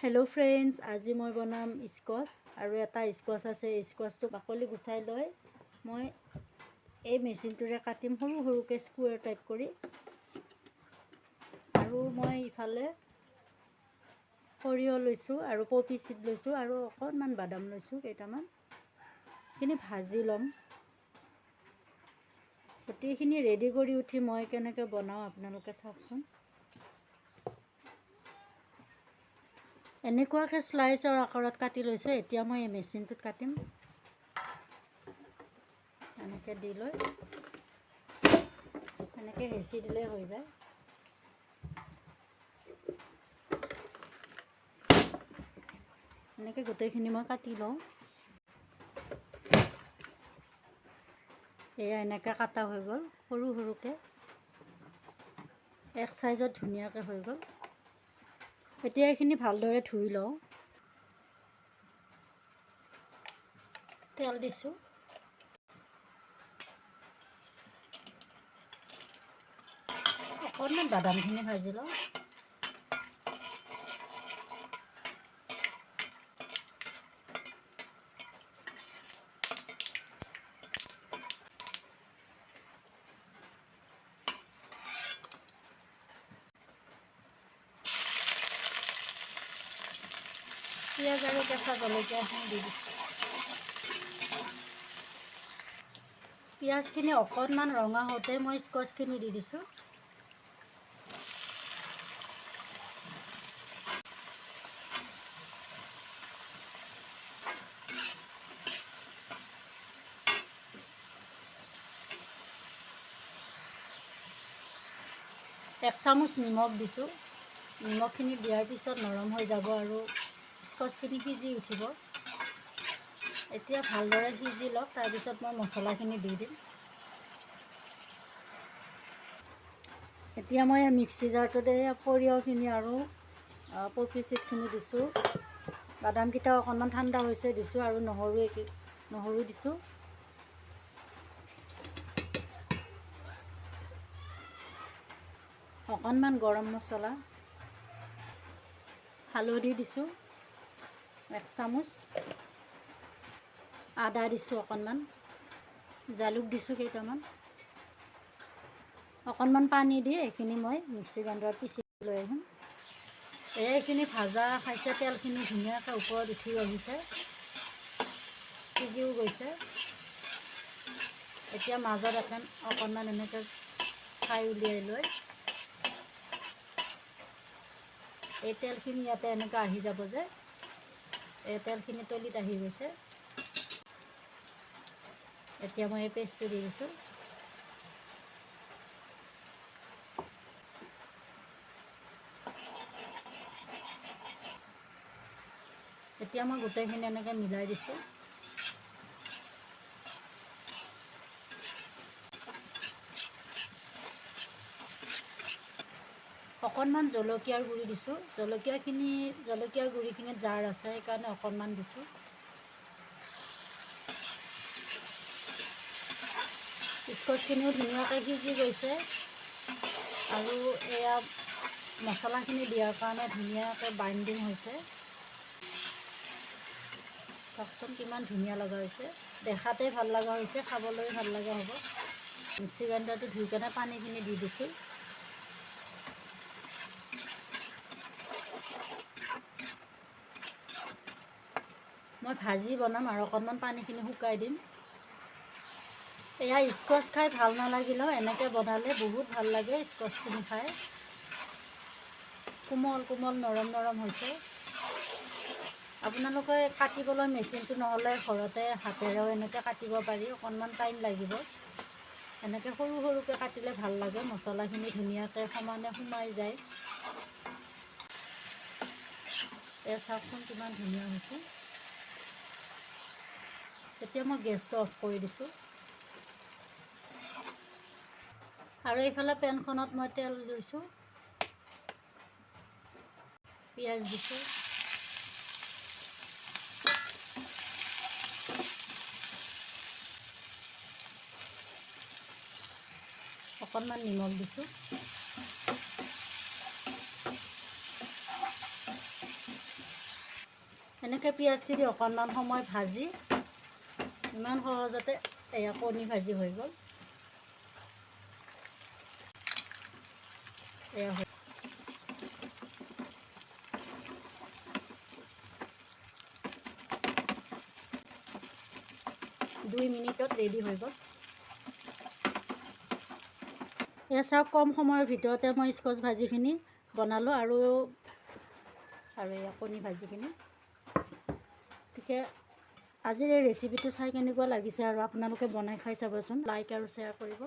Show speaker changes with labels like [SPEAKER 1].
[SPEAKER 1] Hello friends, आज मैं बनाम स्कॉश और एटा स्कॉश आछे। स्कॉशटो बाकली गुचाई लय मैं এই মেচিনটোৰে কাটিম সৰু সৰুকৈ স্কুৱেৰ টাইপ কৰি। আৰু মই ইফালে সৰিয়হ লৈছোঁ আৰু পপি চিড লৈছোঁ আৰু অকণমান বাদাম লৈছোঁ কেইটামান। এইখিনি ভাজি ল'ম। গোটেইখিনি ৰেডি কৰি উঠি মই কেনেকৈ বনাওঁ আপোনালোকে চাওকচোন। এনেকুৱাকৈ স্লাইচৰ আকাৰত কাটি লৈছোঁ। এতিয়া মই এই মেচিনটোত কাটিম। এনেকৈ দি লৈ এনেকৈ হেঁচি দিলেই হৈ যায়। এনেকৈ গোটেইখিনি মই কাটি লওঁ। এয়া এনেকৈ কাটা হৈ গ'ল, সৰু সৰুকৈ এক সাইজত ধুনীয়াকৈ হৈ গ'ল। এতিয়া এইখিনি ভালদৰে ধুই লওঁ। তেল দিছোঁ। অকণমান বাদামখিনি ভাজি লওঁ। পিঁয়াজ আৰু কেঁচা জলকীয়াখিনি দি দিছোঁ। পিঁয়াজখিনি অকণমান ৰঙা হওঁতে মই স্কচখিনি দি দিছোঁ। এক চামুচ নিমখ দিছোঁ। নিমখখিনি দিয়াৰ পিছত নৰম হৈ যাব আৰু স্কচখিনি সিজি উঠিব। এতিয়া ভালদৰে সিজি লওক, তাৰপিছত মই মছলাখিনি দি দিম। এতিয়া মই মিক্সি জাৰটোতে সৰিয়হখিনি আৰু পপি চিডখিনি দিছোঁ। বাদামকেইটা অকণমান ঠাণ্ডা হৈছে দিছোঁ আৰু নহৰু দিছোঁ। অকণমান গৰম মছলা, হালধি দিছোঁ 1 চামুচ, আদা দিছোঁ অকণমান, জালুক দিছোঁ কেইটামান। অকণমান পানী দি এইখিনি মই মিক্সি গ্ৰাইণ্ডাৰত পিচি লৈ আহিম। এইখিনি ভাজা খাইছে, তেলখিনি ধুনীয়াকৈ ওপৰত উঠি আহিছে, সিজিও গৈছে। এতিয়া মাজত অকণমান এনেকৈ খাই উলিয়াই লৈ এই তেলখিনি ইয়াতে এনেকৈ আহি যাব যে, এই তেলখিনি তলিত আহি গৈছে। এতিয়া মই এই পেষ্টটো দি দিছোঁ। এতিয়া মই গোটেইখিনি এনেকৈ মিলাই দিছোঁ। অকণমান জলকীয়াৰ গুড়ি দিছোঁ। জলকীয়াৰ গুড়িখিনিত জাৰ আছে, সেইকাৰণে অকণমান দিছোঁ। স্কচখিনিও ধুনীয়াকৈ সিজি গৈছে আৰু এয়া মছলাখিনি দিয়াৰ কাৰণে ধুনীয়াকৈ বাইণ্ডিং হৈছে। চাওকচোন কিমান ধুনীয়া লগা হৈছে, দেখাতে ভাল লগা হৈছে, খাবলৈ ভাল লগা হ'ব। মিক্সি গ্ৰাইণ্ডাৰটো ধুই কেনে পানীখিনি দি দিছোঁ। মই ভাজি বনাম আৰু অকণমান পানীখিনি শুকাই দিম। এয়া স্কচ খাই ভাল নালাগিলেও এনেকৈ বনালে বহুত ভাল লাগে। স্কচখিনি খাই কোমল কোমল নৰম নৰম হৈছে। আপোনালোকে কাটিবলৈ মেচিনটো নহ'লে ঘৰতে হাতেৰেও এনেকৈ কাটিব পাৰি, অকণমান টাইম লাগিব। এনেকৈ সৰু সৰুকৈ কাটিলে ভাল লাগে, মছলাখিনি ধুনীয়াকৈ সমানে সোমাই যায়। এয়া চাওকচোন কিমান ধুনীয়া হৈছে। এতিয়া মই গেছটো অফ কৰি দিছোঁ আৰু এইফালে পেনখনত মই তেল লৈছোঁ, পিঁয়াজ দিছোঁ, অকণমান নিমখ দিছোঁ, এনেকৈ পিঁয়াজখিনি অকণমান সময় ভাজি ইমান সহজতে এয়া কণী ভাজি হৈ গ'ল। এয়া 2 মিনিটত ৰেডি হৈ গ'ল। এয়া চাওক, কম সময়ৰ ভিতৰতে মই স্কচ ভাজিখিনি বনালোঁ আৰু এয়া কণী ভাজিখিনি। গতিকে আজিৰ এই ৰেচিপিটো চাই কেনেকুৱা লাগিছে আৰু আপোনালোকে বনাই খাই চাবচোন। লাইক আৰু শ্বেয়াৰ কৰিব।